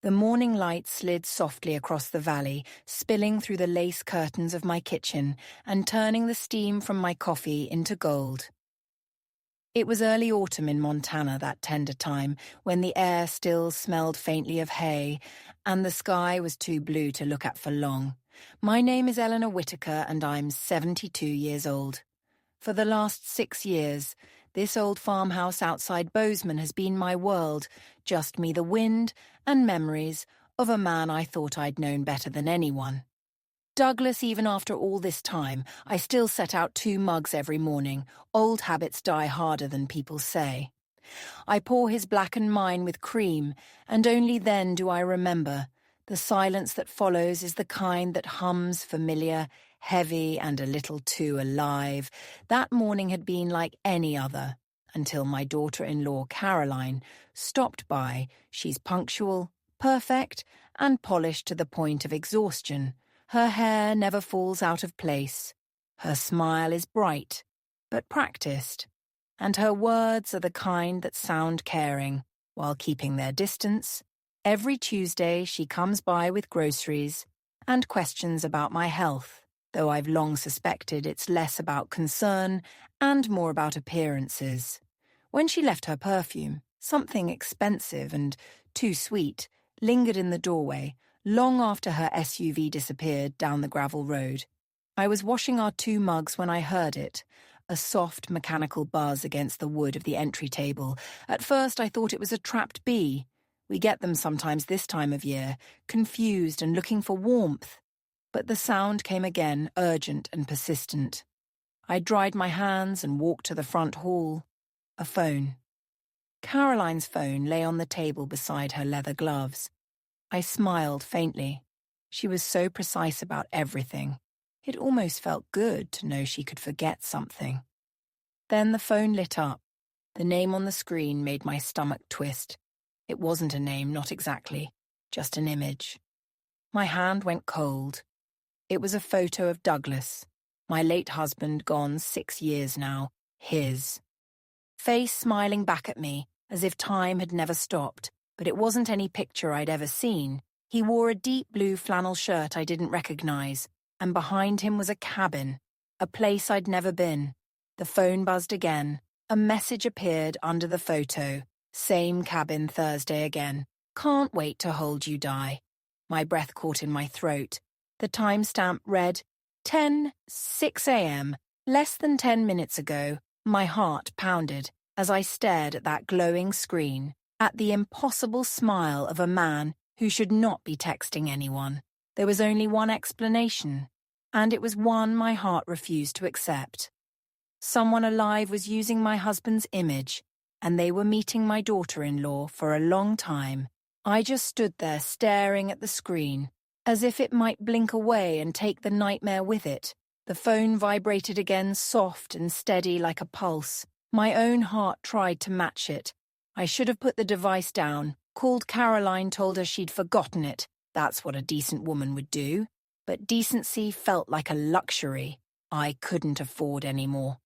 The morning light slid softly across the valley, spilling through the lace curtains of my kitchen and turning the steam from my coffee into gold. It was early autumn in Montana that tender time, when the air still smelled faintly of hay, and the sky was too blue to look at for long. My name is Eleanor Whitaker, and I'm 72 years old. For the last 6 years, this old farmhouse outside Bozeman has been my world, just me, the wind, and memories of a man I thought I'd known better than anyone. Douglas, even after all this time, I still set out 2 mugs every morning. Old habits die harder than people say. I pour his blackened mine with cream, and only then do I remember. The silence that follows is the kind that hums familiar, heavy and a little too alive. That morning had been like any other, until my daughter-in-law, Caroline, stopped by. She's punctual, perfect, and polished to the point of exhaustion. Her hair never falls out of place. Her smile is bright, but practiced. And her words are the kind that sound caring, while keeping their distance. Every Tuesday she comes by with groceries and questions about my health, though I've long suspected it's less about concern and more about appearances. When she left her perfume, something expensive and too sweet lingered in the doorway, long after her SUV disappeared down the gravel road. I was washing our 2 mugs when I heard it, a soft mechanical buzz against the wood of the entry table. At first I thought it was a trapped bee. We get them sometimes this time of year, confused and looking for warmth. But the sound came again, urgent and persistent. I dried my hands and walked to the front hall. A phone. Caroline's phone lay on the table beside her leather gloves. I smiled faintly. She was so precise about everything. It almost felt good to know she could forget something. Then the phone lit up. The name on the screen made my stomach twist. It wasn't a name, not exactly, just an image. My hand went cold. It was a photo of Douglas, my late husband, gone 6 years now, his. Face smiling back at me, as if time had never stopped. But it wasn't any picture I'd ever seen. He wore a deep blue flannel shirt I didn't recognize, and behind him was a cabin, a place I'd never been. The phone buzzed again. A message appeared under the photo. Same cabin Thursday again. Can't wait to hold you, die. My breath caught in my throat. The timestamp read 10:06 a.m. Less than 10 minutes ago. My heart pounded as I stared at that glowing screen, at the impossible smile of a man who should not be texting anyone. There was only one explanation, and it was one my heart refused to accept. Someone alive was using my husband's image, and they were meeting my daughter-in-law for a long time. I just stood there staring at the screen, as if it might blink away and take the nightmare with it. The phone vibrated again, soft and steady like a pulse. My own heart tried to match it. I should have put the device down, called Caroline, told her she'd forgotten it. That's what a decent woman would do. But decency felt like a luxury I couldn't afford anymore.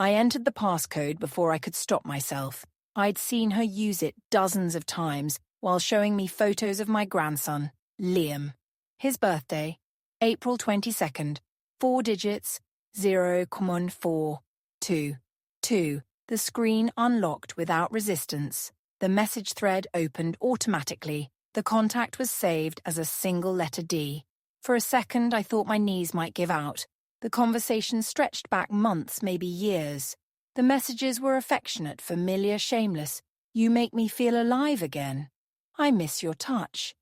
I entered the passcode before I could stop myself. I'd seen her use it dozens of times while showing me photos of my grandson, Liam. His birthday, April 22nd, 4 digits, 0,422. The screen unlocked without resistance. The message thread opened automatically. The contact was saved as a single letter D. For a second, I thought my knees might give out. The conversation stretched back months, maybe years. The messages were affectionate, familiar, shameless. You make me feel alive again. I miss your touch.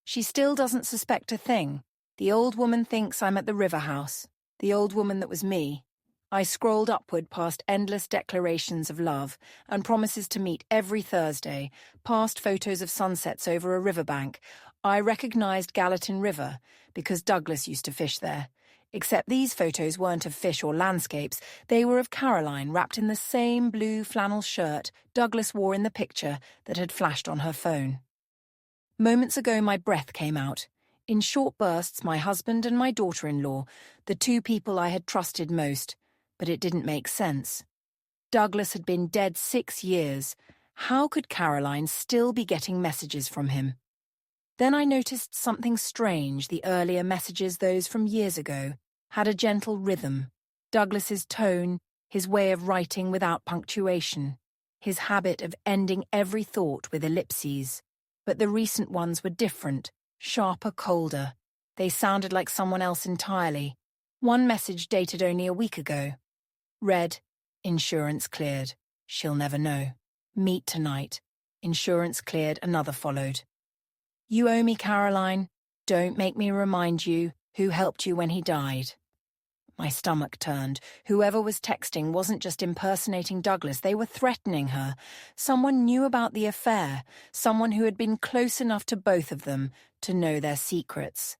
She still doesn't suspect a thing. The old woman thinks I'm at the river house. The old woman that was me. I scrolled upward past endless declarations of love and promises to meet every Thursday, past photos of sunsets over a riverbank. I recognized Gallatin River because Douglas used to fish there. Except these photos weren't of fish or landscapes. They were of Caroline wrapped in the same blue flannel shirt Douglas wore in the picture that had flashed on her phone. Moments ago my breath came out. In short bursts, my husband and my daughter-in-law, the 2 people I had trusted most. But it didn't make sense. Douglas had been dead 6 years. How could Caroline still be getting messages from him? Then I noticed something strange. The earlier messages, those from years ago, had a gentle rhythm. Douglas's tone, his way of writing without punctuation, his habit of ending every thought with ellipses. But the recent ones were different, sharper, colder. They sounded like someone else entirely. One message dated only a week ago. Read, "Insurance cleared. She'll never know. Meet tonight. Insurance cleared." Another followed. "You owe me, Caroline. Don't make me remind you who helped you when he died." My stomach turned. Whoever was texting wasn't just impersonating Douglas, they were threatening her. Someone knew about the affair, someone who had been close enough to both of them to know their secrets.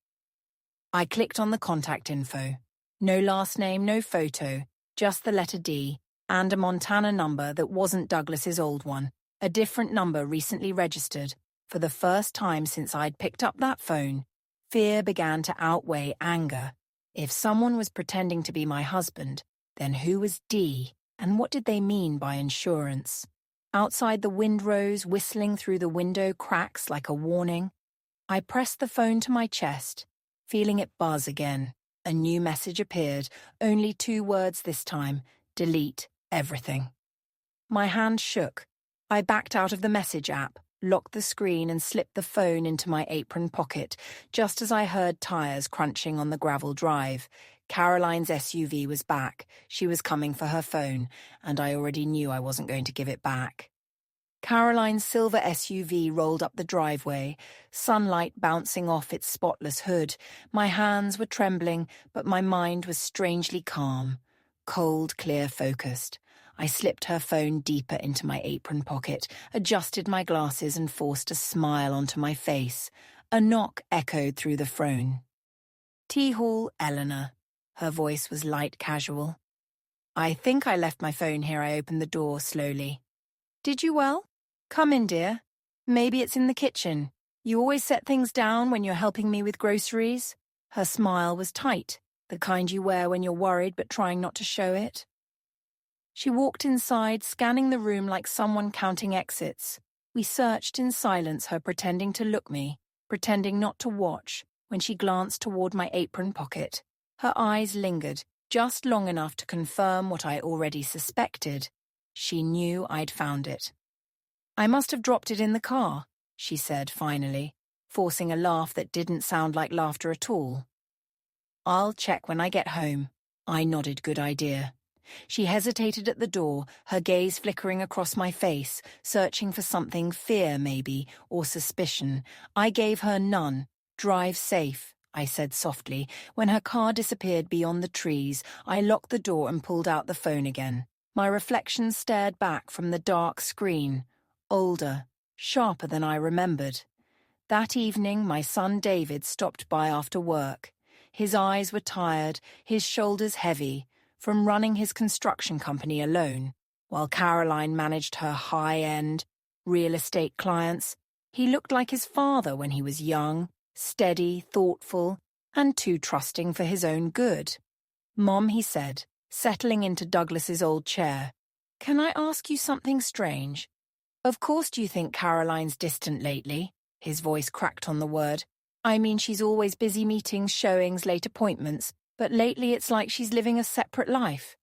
I clicked on the contact info. No last name, no photo, just the letter D, and a Montana number that wasn't Douglas's old one, a different number recently registered. For the first time since I'd picked up that phone, fear began to outweigh anger. If someone was pretending to be my husband, then who was D, and what did they mean by insurance? Outside, the wind rose, whistling through the window cracks like a warning. I pressed the phone to my chest, feeling it buzz again. A new message appeared, only 2 words this time: delete everything. My hand shook. I backed out of the message app, locked the screen and slipped the phone into my apron pocket, just as I heard tires crunching on the gravel drive. Caroline's SUV was back. She was coming for her phone, and I already knew I wasn't going to give it back. Caroline's silver SUV rolled up the driveway, sunlight bouncing off its spotless hood. My hands were trembling, but my mind was strangely calm, cold, clear, focused. I slipped her phone deeper into my apron pocket, adjusted my glasses and forced a smile onto my face. A knock echoed through the phone. "Tea Hall, Eleanor." Her voice was light, casual. "I think I left my phone here." I opened the door slowly. "Did you? Well? Come in, dear. Maybe it's in the kitchen. You always set things down when you're helping me with groceries." Her smile was tight, the kind you wear when you're worried but trying not to show it. She walked inside, scanning the room like someone counting exits. We searched in silence, her pretending to look me, pretending not to watch, when she glanced toward my apron pocket. Her eyes lingered, just long enough to confirm what I already suspected. She knew I'd found it. "I must have dropped it in the car," she said finally, forcing a laugh that didn't sound like laughter at all. "I'll check when I get home." I nodded, good idea. She hesitated at the door, her gaze flickering across my face, searching for something, fear maybe, or suspicion. I gave her none. "Drive safe," I said softly. When her car disappeared beyond the trees, I locked the door and pulled out the phone again. My reflection stared back from the dark screen, older, sharper than I remembered. That evening, my son David stopped by after work. His eyes were tired, his shoulders heavy, from running his construction company alone, while Caroline managed her high-end real estate clients. He looked like his father when he was young, steady, thoughtful, and too trusting for his own good. "Mom," he said, settling into Douglas's old chair, "can I ask you something strange? Of course, do you think Caroline's distant lately?" His voice cracked on the word. "I mean, she's always busy, meetings, showings, late appointments, but lately it's like she's living a separate life."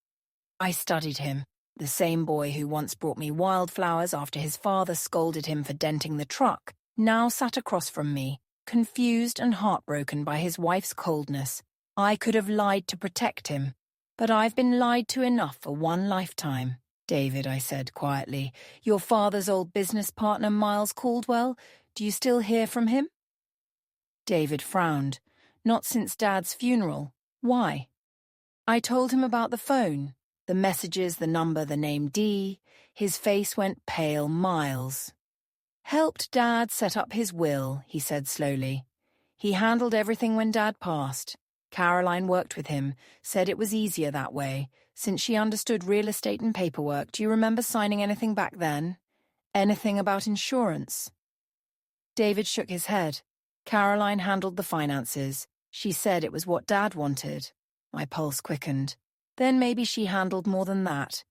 I studied him. The same boy who once brought me wildflowers after his father scolded him for denting the truck now sat across from me, confused and heartbroken by his wife's coldness. I could have lied to protect him, but I've been lied to enough for one lifetime. "David," I said quietly, "your father's old business partner, Miles Caldwell, do you still hear from him?" David frowned. "Not since Dad's funeral. Why?" I told him about the phone, the messages, the number, the name D. His face went pale. "Miles helped Dad set up his will," he said slowly. "He handled everything when Dad passed. Caroline worked with him, said it was easier that way, since she understood real estate and paperwork. Do you remember signing anything back then? Anything about insurance?" David shook his head. "Caroline handled the finances. She said it was what Dad wanted." My pulse quickened. Then maybe she handled more than that.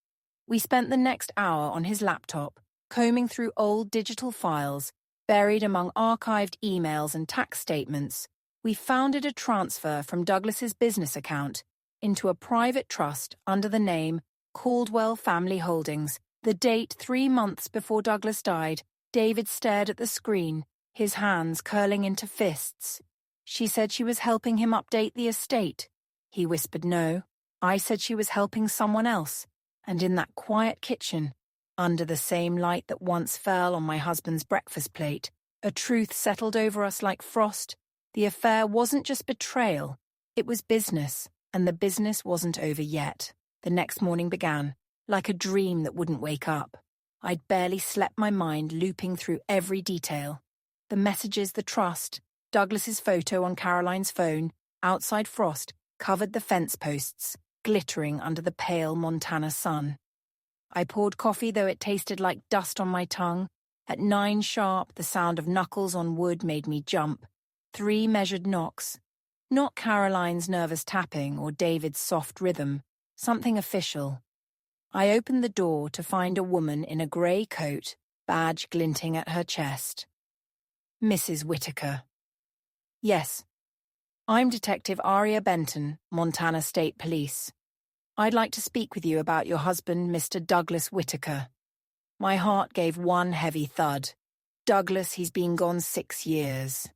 We spent the next hour on his laptop, combing through old digital files, Buried among archived emails and tax statements, we founded a transfer from Douglas's business account into a private trust under the name Caldwell Family Holdings. The date 3 months before Douglas died. David stared at the screen, his hands curling into fists. She said she was helping him update the estate. He whispered no. I said she was helping someone else. And in that quiet kitchen, under the same light that once fell on my husband's breakfast plate, a truth settled over us like frost. The affair wasn't just betrayal, it was business, and the business wasn't over yet. The next morning began, like a dream that wouldn't wake up. I'd barely slept, my mind looping through every detail. The messages, the trust, Douglas's photo on Caroline's phone, outside frost, covered the fence posts, glittering under the pale Montana sun. I poured coffee, though it tasted like dust on my tongue. At 9 sharp, the sound of knuckles on wood made me jump. 3 measured knocks. Not Caroline's nervous tapping or David's soft rhythm. Something official. I opened the door to find a woman in a grey coat, badge glinting at her chest. Mrs. Whitaker. Yes. I'm Detective Aria Benton, Montana State Police. I'd like to speak with you about your husband, Mr. Douglas Whitaker. My heart gave one heavy thud. Douglas, he's been gone 6 years.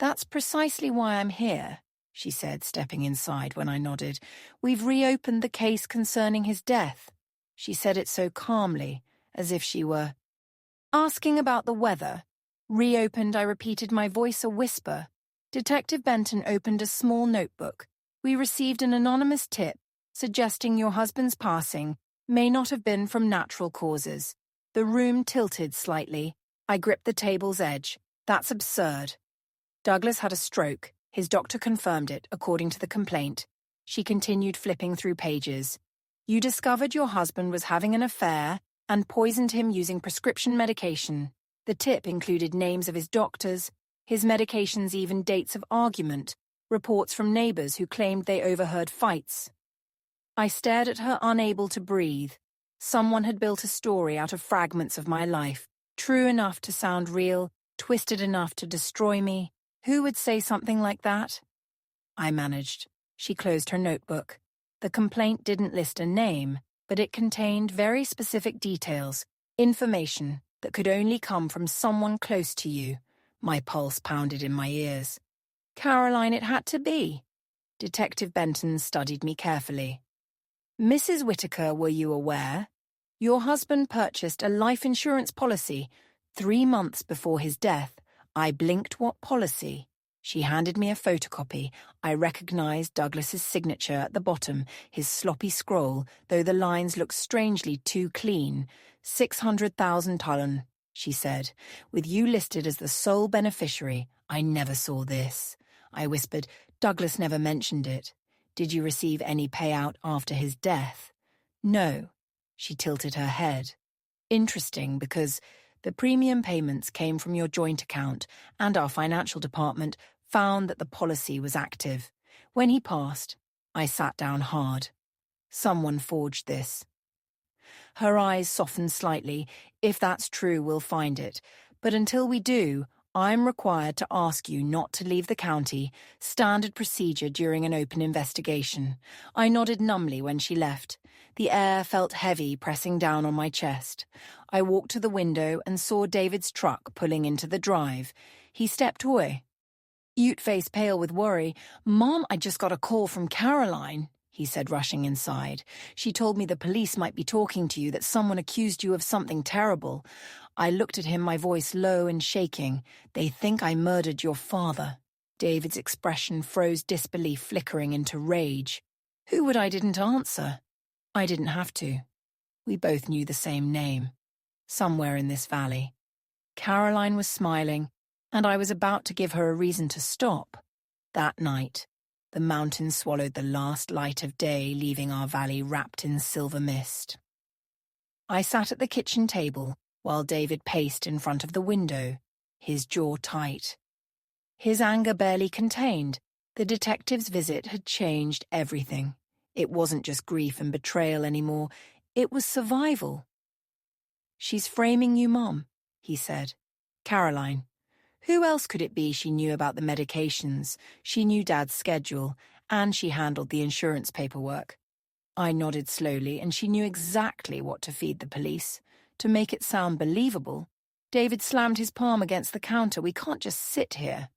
That's precisely why I'm here, she said, stepping inside when I nodded. We've reopened the case concerning his death. She said it so calmly, as if she were asking about the weather. Reopened, I repeated, my voice a whisper. Detective Benton opened a small notebook. We received an anonymous tip suggesting your husband's passing may not have been from natural causes. The room tilted slightly. I gripped the table's edge. That's absurd. Douglas had a stroke. His doctor confirmed it, according to the complaint. She continued flipping through pages. You discovered your husband was having an affair and poisoned him using prescription medication. The tip included names of his doctors, his medications, even dates of argument, reports from neighbors who claimed they overheard fights. I stared at her, unable to breathe. Someone had built a story out of fragments of my life, true enough to sound real, twisted enough to destroy me. Who would say something like that? I managed. She closed her notebook. The complaint didn't list a name, but it contained very specific details, information that could only come from someone close to you. My pulse pounded in my ears. Caroline, it had to be. Detective Benton studied me carefully. Mrs. Whitaker, were you aware? Your husband purchased a life insurance policy 3 months before his death. I blinked. What policy? She handed me a photocopy. I recognized Douglas's signature at the bottom, his sloppy scroll, though the lines looked strangely too clean. $600,000, she said, with you listed as the sole beneficiary. I never saw this. I whispered. Douglas never mentioned it. Did you receive any payout after his death? No. She tilted her head. Interesting, because the premium payments came from your joint account, and our financial department found that the policy was active. When he passed, I sat down hard. Someone forged this. Her eyes softened slightly. If that's true, we'll find it. But until we do, I'm required to ask you not to leave the county, standard procedure during an open investigation. I nodded numbly when she left. The air felt heavy, pressing down on my chest. I walked to the window and saw David's truck pulling into the drive. He stepped away. Ute face pale with worry. Mom, I just got a call from Caroline, he said, rushing inside. She told me the police might be talking to you, that someone accused you of something terrible. I looked at him, my voice low and shaking. They think I murdered your father. David's expression froze, disbelief flickering into rage. Who would I didn't answer? I didn't have to. We both knew the same name. Somewhere in this valley. Caroline was smiling, and I was about to give her a reason to stop. That night, the mountains swallowed the last light of day, leaving our valley wrapped in silver mist. I sat at the kitchen table, while David paced in front of the window, his jaw tight. His anger barely contained. The detective's visit had changed everything. It wasn't just grief and betrayal anymore. It was survival. She's framing you, Mom, he said. Caroline, Who else could it be? She knew about the medications, she knew Dad's schedule, and she handled the insurance paperwork. I nodded slowly, and she knew exactly what to feed the police. To make it sound believable, David slammed his palm against the counter. We can't just sit here.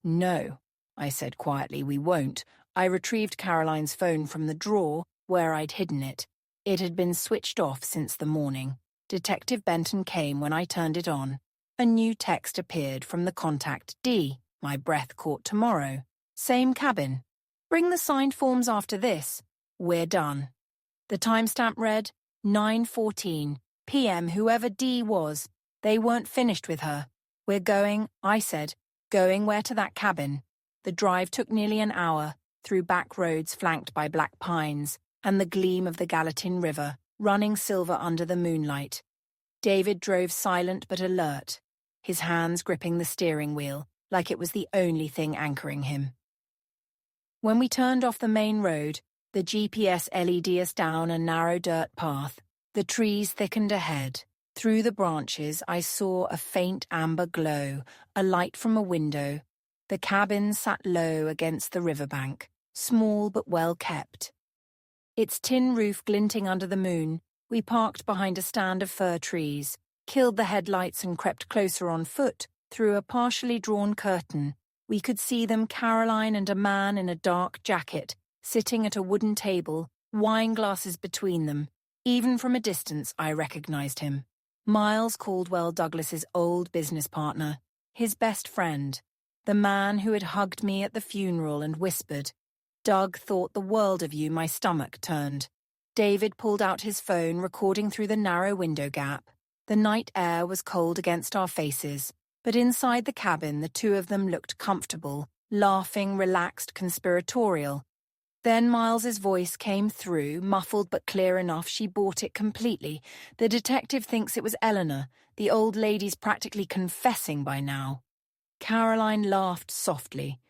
No, I said quietly, we won't. I retrieved Caroline's phone from the drawer where I'd hidden it. It had been switched off since the morning. Detective Benton came when I turned it on. A new text appeared from the contact D. My breath caught tomorrow. Same cabin. Bring the signed forms after this. We're done. The timestamp read 9:14 p.m. Whoever D was, they weren't finished with her. We're going, I said. Going where? To that cabin. The drive took nearly an hour, through back roads flanked by black pines, and the gleam of the Gallatin River, running silver under the moonlight. David drove silent but alert, his hands gripping the steering wheel, like it was the only thing anchoring him. When we turned off the main road, the GPS LED'd us down a narrow dirt path. The trees thickened ahead. Through the branches, I saw a faint amber glow, a light from a window. The cabin sat low against the riverbank, small but well kept. Its tin roof glinting under the moon, we parked behind a stand of fir trees, killed the headlights and crept closer on foot through a partially drawn curtain. We could see them, Caroline and a man in a dark jacket, sitting at a wooden table, wine glasses between them. Even from a distance, I recognized him. Miles Caldwell Douglas's old business partner, his best friend, the man who had hugged me at the funeral and whispered, "Doug thought the world of you." My stomach turned. David pulled out his phone, recording through the narrow window gap. The night air was cold against our faces, but inside the cabin the two of them looked comfortable, laughing, relaxed, conspiratorial. Then Miles's voice came through, muffled but clear enough she bought it completely. The detective thinks it was Eleanor. The old lady's practically confessing by now. Caroline laughed softly.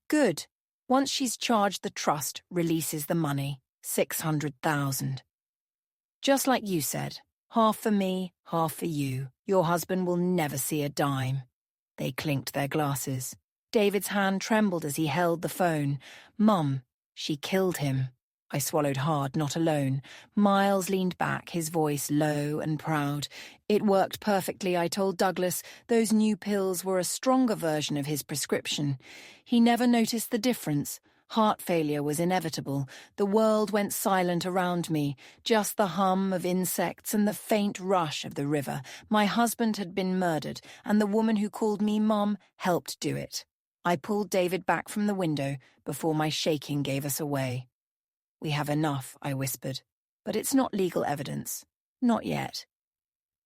Good. Once she's charged, the trust releases the money. 600,000. Just like you said, half for me, half for you. Your husband will never see a dime. They clinked their glasses. David's hand trembled as he held the phone. Mum, she killed him. I swallowed hard, not alone. Miles leaned back, his voice low and proud. It worked perfectly, I told Douglas. Those new pills were a stronger version of his prescription. He never noticed the difference. Heart failure was inevitable. The world went silent around me, just the hum of insects and the faint rush of the river. My husband had been murdered, and the woman who called me Mom helped do it. I pulled David back from the window before my shaking gave us away. We have enough, I whispered, but it's not legal evidence. Not yet.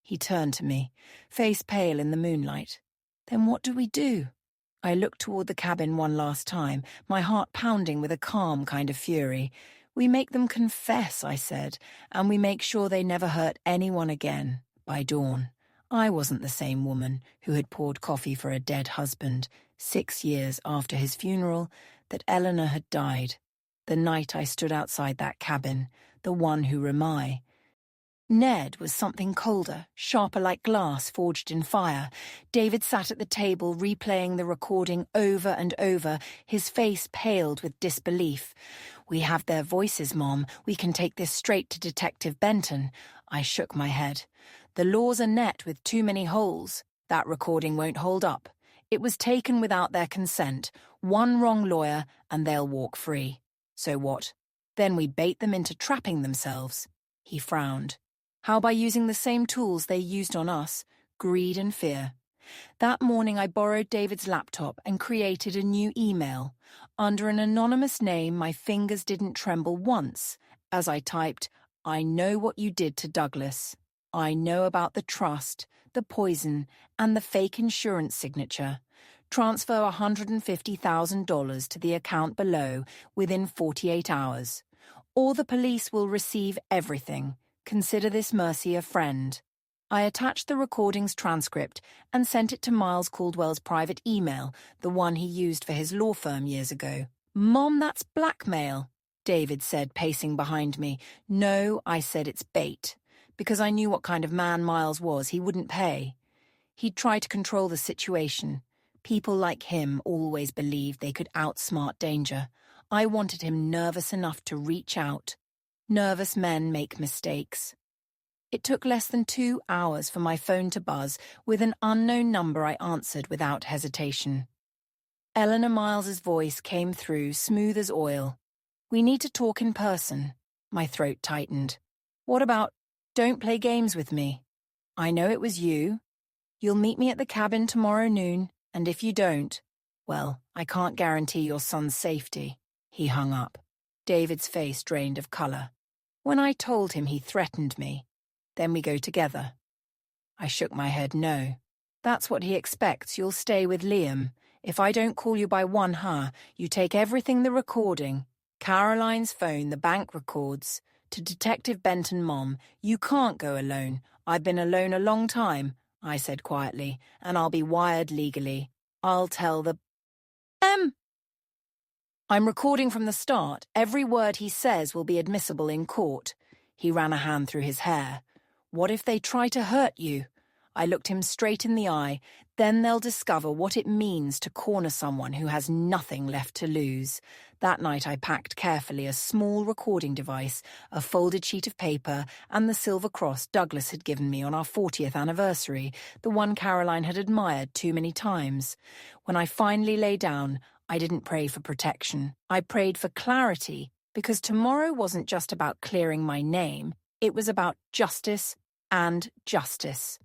He turned to me, face pale in the moonlight. Then what do we do? I looked toward the cabin one last time, my heart pounding with a calm kind of fury. We make them confess, I said, and we make sure they never hurt anyone again. By dawn, I wasn't the same woman who had poured coffee for a dead husband 6 years after his funeral that Eleanor had died. The night I stood outside that cabin, the one who Ramai. Ned was something colder, sharper like glass forged in fire. David sat at the table replaying the recording over and over, his face paled with disbelief. We have their voices, Mom. We can take this straight to Detective Benton. I shook my head. The law's a net with too many holes. That recording won't hold up. It was taken without their consent. One wrong lawyer and they'll walk free. So what? Then we bait them into trapping themselves. He frowned. How by using the same tools they used on us, greed and fear. That morning I borrowed David's laptop and created a new email. Under an anonymous name, my fingers didn't tremble once as I typed, I know what you did to Douglas. I know about the trust, the poison, and the fake insurance signature. Transfer $150,000 to the account below within 48 hours. Or the police will receive everything. Consider this mercy a friend. I attached the recording's transcript and sent it to Miles Caldwell's private email, the one he used for his law firm years ago. Mom, that's blackmail, David said, pacing behind me. No, I said it's bait. Because I knew what kind of man Miles was, he wouldn't pay. He'd try to control the situation. People like him always believed they could outsmart danger. I wanted him nervous enough to reach out. Nervous men make mistakes. It took less than 2 hours for my phone to buzz. With an unknown number, I answered without hesitation. Eleanor Miles's voice came through, smooth as oil. "We need to talk in person." My throat tightened. "What about, don't play games with me? I know it was you. You'll meet me at the cabin tomorrow noon, and if you don't, well, I can't guarantee your son's safety." He hung up. David's face drained of color. "When I told him he threatened me, then we go together." I shook my head no. "That's what he expects. You'll stay with Liam. If I don't call you by 1, you take everything, the recording. Caroline's phone, the bank records. To Detective Benton, Mom, you can't go alone. I've been alone a long time," I said quietly, "and I'll be wired legally. I'll tell the... I'm recording from the start. Every word he says will be admissible in court." He ran a hand through his hair. "What if they try to hurt you?" I looked him straight in the eye. "Then they'll discover what it means to corner someone who has nothing left to lose." That night I packed carefully a small recording device, a folded sheet of paper, and the silver cross Douglas had given me on our 40th anniversary, the one Caroline had admired too many times. When I finally lay down, I didn't pray for protection. I prayed for clarity, because tomorrow wasn't just about clearing my name. It was about justice and justice.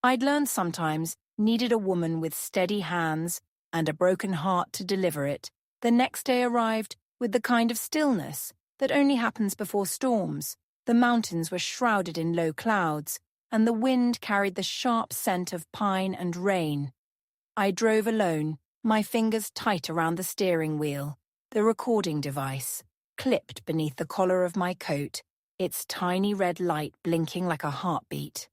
I'd learned sometimes needed a woman with steady hands and a broken heart to deliver it. The next day arrived with the kind of stillness that only happens before storms. The mountains were shrouded in low clouds, and the wind carried the sharp scent of pine and rain. I drove alone, my fingers tight around the steering wheel, the recording device, clipped beneath the collar of my coat, its tiny red light blinking like a heartbeat.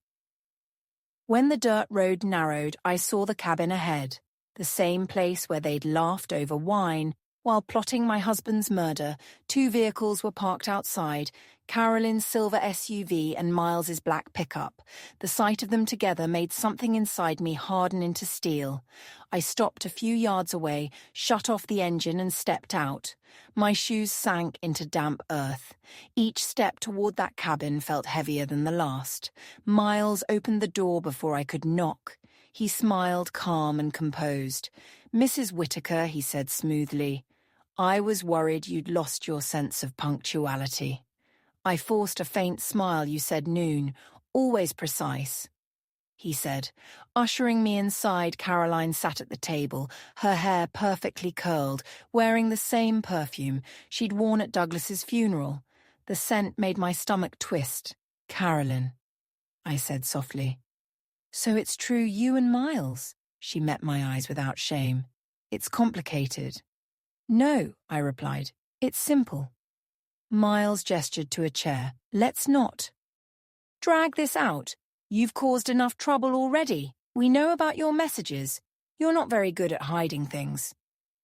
When the dirt road narrowed, I saw the cabin ahead, the same place where they'd laughed over wine while plotting my husband's murder. 2 vehicles were parked outside, Caroline's silver SUV and Miles's black pickup. The sight of them together made something inside me harden into steel. I stopped a few yards away, shut off the engine and stepped out. My shoes sank into damp earth. Each step toward that cabin felt heavier than the last. Miles opened the door before I could knock. He smiled, calm and composed. "Mrs. Whitaker," he said smoothly, "I was worried you'd lost your sense of punctuality." I forced a faint smile. "You said noon. Always precise." He said. Ushering me inside, Caroline sat at the table, her hair perfectly curled, wearing the same perfume she'd worn at Douglas's funeral. The scent made my stomach twist. "Carolyn," I said softly. "So it's true you and Miles?" She met my eyes without shame. "It's complicated." "No," I replied. "It's simple." Miles gestured to a chair. "Let's not drag this out. You've caused enough trouble already. We know about your messages. You're not very good at hiding things."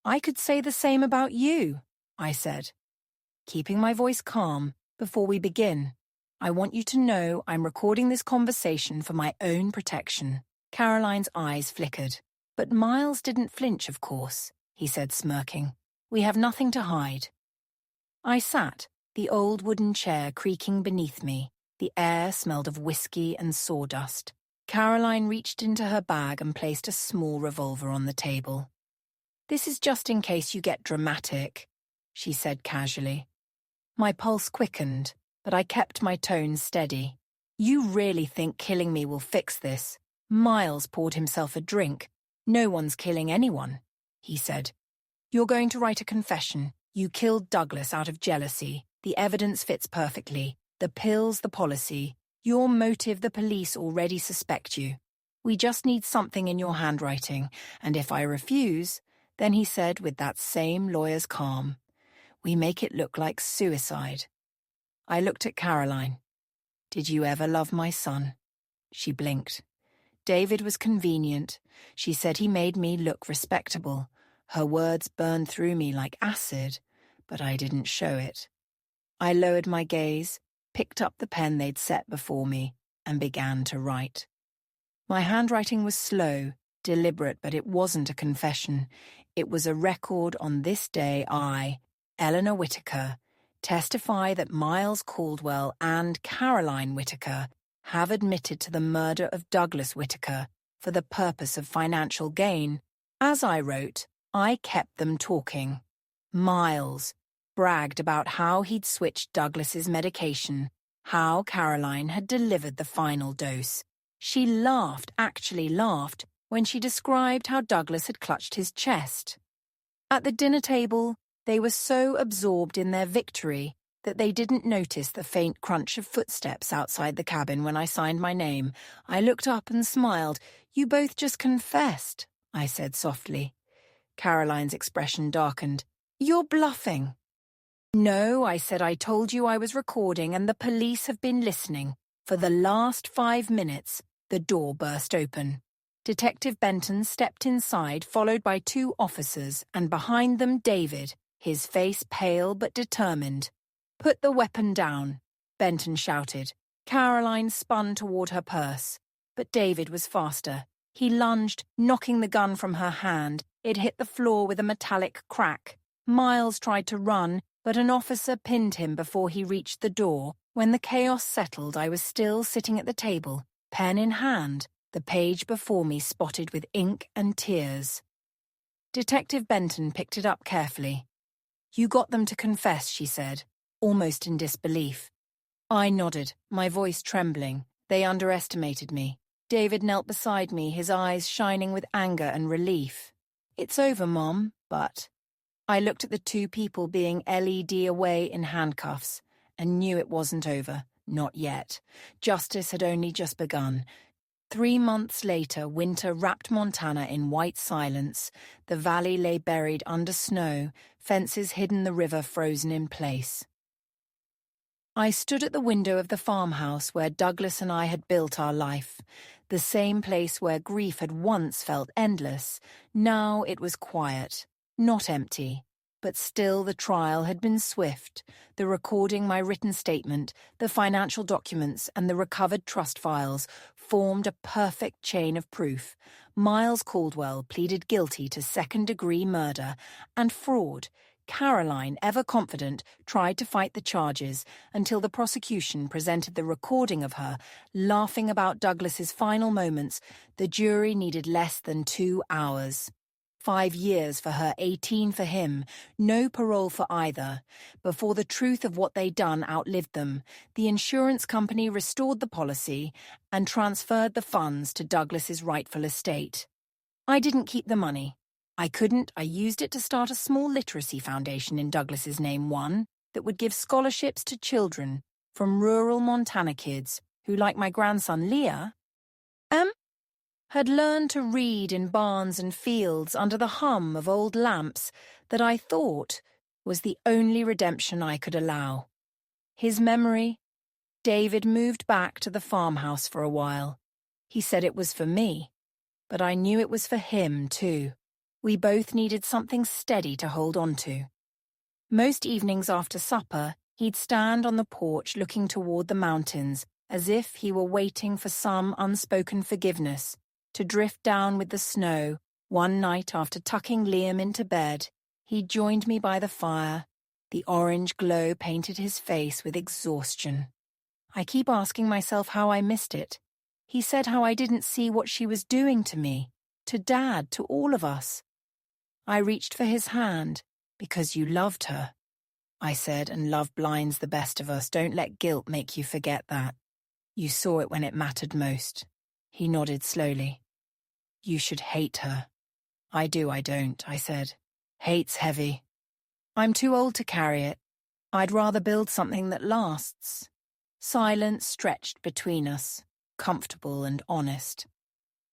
"I could say the same about you," I said, keeping my voice calm. "Before we begin, I want you to know I'm recording this conversation for my own protection." Caroline's eyes flickered. "But Miles didn't flinch, of course," he said, smirking. "We have nothing to hide." I sat, the old wooden chair creaking beneath me. The air smelled of whiskey and sawdust. Caroline reached into her bag and placed a small revolver on the table. "This is just in case you get dramatic," she said casually. My pulse quickened, but I kept my tone steady. "You really think killing me will fix this?" Miles poured himself a drink. "No one's killing anyone," he said. "You're going to write a confession. You killed Douglas out of jealousy. The evidence fits perfectly. The pills, the policy. Your motive, the police already suspect you. We just need something in your handwriting, and if I refuse," then he said with that same lawyer's calm, "we make it look like suicide." I looked at Caroline. "Did you ever love my son?" She blinked. "David was convenient. She said he made me look respectable. Her words burned through me like acid, but I didn't show it." I lowered my gaze, picked up the pen they'd set before me, and began to write. My handwriting was slow, deliberate, but it wasn't a confession. It was a record. On this day I, Eleanor Whittaker, testify that Miles Caldwell and Caroline Whittaker have admitted to the murder of Douglas Whittaker for the purpose of financial gain. As I wrote, I kept them talking. Miles bragged about how he'd switched Douglas's medication, how Caroline had delivered the final dose. She laughed, actually laughed, when she described how Douglas had clutched his chest. At the dinner table, they were so absorbed in their victory that they didn't notice the faint crunch of footsteps outside the cabin when I signed my name. I looked up and smiled. "You both just confessed," I said softly. Caroline's expression darkened. "You're bluffing." "No," I said, "I told you I was recording and the police have been listening. For the last 5 minutes, the door burst open. Detective Benton stepped inside, followed by 2 officers, and behind them David, his face pale but determined. "Put the weapon down," Benton shouted. Caroline spun toward her purse, but David was faster. He lunged, knocking the gun from her hand. It hit the floor with a metallic crack. Miles tried to run, but an officer pinned him before he reached the door. When the chaos settled, I was still sitting at the table, pen in hand, the page before me spotted with ink and tears. Detective Benton picked it up carefully. "You got them to confess," she said, almost in disbelief. I nodded, my voice trembling. They underestimated me. David knelt beside me, his eyes shining with anger and relief. "It's over, Mom, but..." I looked at the 2 people being led away in handcuffs and knew it wasn't over. Not yet. Justice had only just begun. 3 months later, winter wrapped Montana in white silence. The valley lay buried under snow, fences hidden, the river frozen in place. I stood at the window of the farmhouse where Douglas and I had built our life, the same place where grief had once felt endless. Now it was quiet, not empty, but still the trial had been swift. The recording, my written statement, the financial documents, and the recovered trust files formed a perfect chain of proof. Miles Caldwell pleaded guilty to second-degree murder and fraud. Caroline, ever confident, tried to fight the charges until the prosecution presented the recording of her laughing about Douglas's final moments. The jury needed less than 2 hours. 5 years for her, 18 for him, no parole for either. Before the truth of what they'd done outlived them, the insurance company restored the policy and transferred the funds to Douglas's rightful estate. I didn't keep the money. I couldn't. I used it to start a small literacy foundation in Douglas's name, one that would give scholarships to children from rural Montana kids who, like my grandson Leah, had learned to read in barns and fields under the hum of old lamps that I thought was the only redemption I could allow. His memory, David moved back to the farmhouse for a while. He said it was for me, but I knew it was for him too. We both needed something steady to hold on to. Most evenings after supper, he'd stand on the porch looking toward the mountains as if he were waiting for some unspoken forgiveness to drift down with the snow. One night, after tucking Liam into bed, he joined me by the fire. The orange glow painted his face with exhaustion. I keep asking myself how I missed it. He said how I didn't see what she was doing to me, to Dad, to all of us. I reached for his hand. "Because you loved her," I said, "and love blinds the best of us. Don't let guilt make you forget that. You saw it when it mattered most." He nodded slowly. "You should hate her." "I do, I don't," I said. "Hate's heavy. I'm too old to carry it. I'd rather build something that lasts." Silence stretched between us, comfortable and honest.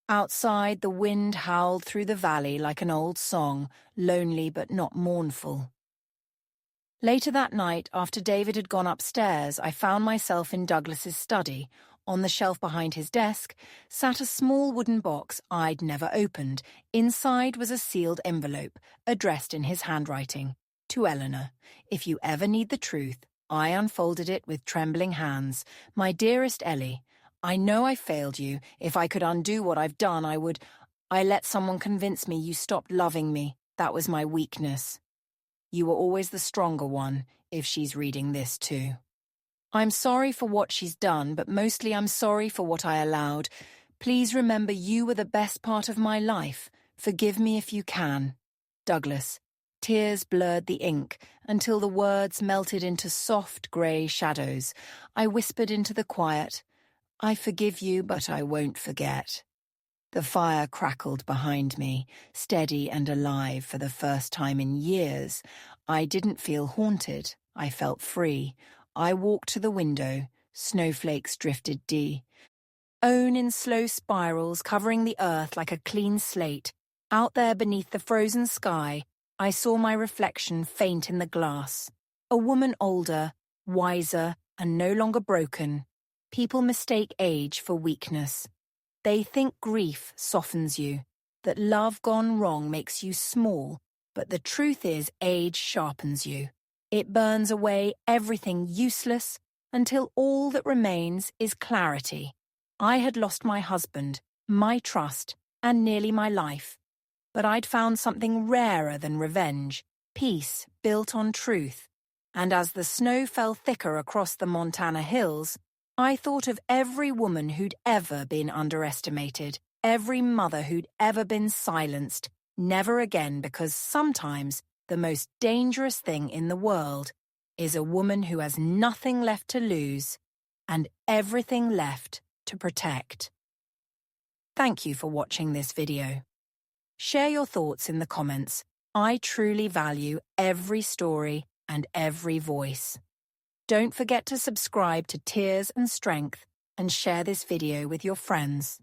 Outside, the wind howled through the valley like an old song, lonely but not mournful. Later that night, after David had gone upstairs, I found myself in Douglas's study. On the shelf behind his desk sat a small wooden box I'd never opened. Inside was a sealed envelope, addressed in his handwriting. "To Eleanor, if you ever need the truth." I unfolded it with trembling hands. "My dearest Ellie, I know I failed you. If I could undo what I've done, I would. I let someone convince me you stopped loving me. That was my weakness. You were always the stronger one, if she's reading this too. I'm sorry for what she's done, but mostly I'm sorry for what I allowed. Please remember you were the best part of my life. Forgive me if you can. Douglas. Tears blurred the ink until the words melted into soft grey shadows. I whispered into the quiet, I forgive you, but I won't forget. The fire crackled behind me, steady and alive for the first time in years. I didn't feel haunted. I felt free. I walked to the window. Snowflakes drifted on in slow spirals, covering the earth like a clean slate. Out there beneath the frozen sky, I saw my reflection faint in the glass. A woman older, wiser, and no longer broken. People mistake age for weakness. They think grief softens you, that love gone wrong makes you small, but the truth is age sharpens you. It burns away everything useless until all that remains is clarity. I had lost my husband, my trust, and nearly my life. But I'd found something rarer than revenge, peace built on truth. And as the snow fell thicker across the Montana hills, I thought of every woman who'd ever been underestimated, every mother who'd ever been silenced, never again, because sometimes the most dangerous thing in the world is a woman who has nothing left to lose and everything left to protect. Thank you for watching this video. Share your thoughts in the comments. I truly value every story and every voice. Don't forget to subscribe to Tears and Strength and share this video with your friends.